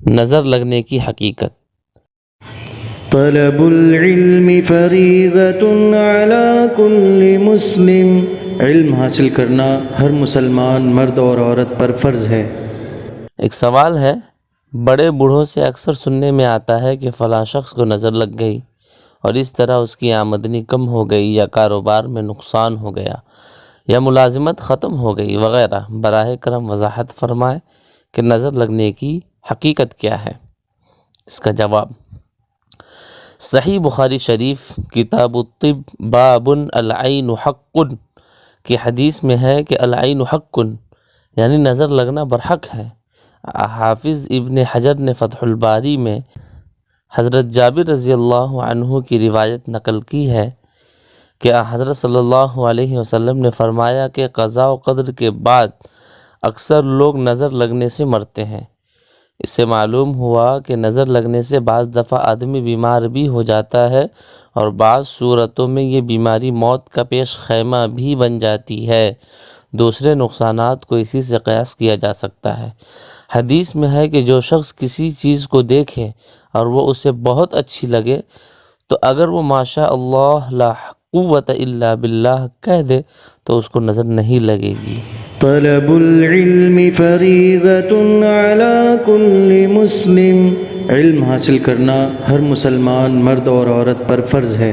نظر لگنے کی حقیقت۔ طلب العلم فریضۃ علی کل مسلم، علم حاصل کرنا ہر مسلمان مرد اور عورت پر فرض ہے۔ ایک سوال ہے، بڑے بوڑھوں سے اکثر سننے میں آتا ہے کہ فلاں شخص کو نظر لگ گئی اور اس طرح اس کی آمدنی کم ہو گئی یا کاروبار میں نقصان ہو گیا یا ملازمت ختم ہو گئی وغیرہ۔ براہ کرم وضاحت فرمائے کہ نظر لگنے کی حقیقت کیا ہے۔ اس کا جواب، صحیح بخاری شریف کتاب الطب باب العین حق کی حدیث میں ہے کہ العین حق یعنی نظر لگنا برحق ہے۔ حافظ ابن حجر نے فتح الباری میں حضرت جابر رضی اللہ عنہ کی روایت نقل کی ہے کہ حضرت صلی اللہ علیہ وسلم نے فرمایا کہ قضاء و قدر کے بعد اکثر لوگ نظر لگنے سے مرتے ہیں۔ اس سے معلوم ہوا کہ نظر لگنے سے بعض دفعہ آدمی بیمار بھی ہو جاتا ہے اور بعض صورتوں میں یہ بیماری موت کا پیش خیمہ بھی بن جاتی ہے۔ دوسرے نقصانات کو اسی سے قیاس کیا جا سکتا ہے۔ حدیث میں ہے کہ جو شخص کسی چیز کو دیکھے اور وہ اسے بہت اچھی لگے تو اگر وہ ماشاء اللہ لا قوت الا باللہ کہہ دے تو اس کو نظر نہیں لگے گی۔ طلب العلم فریضۃ علی کل مسلم، علم حاصل کرنا ہر مسلمان مرد اور عورت پر فرض ہے۔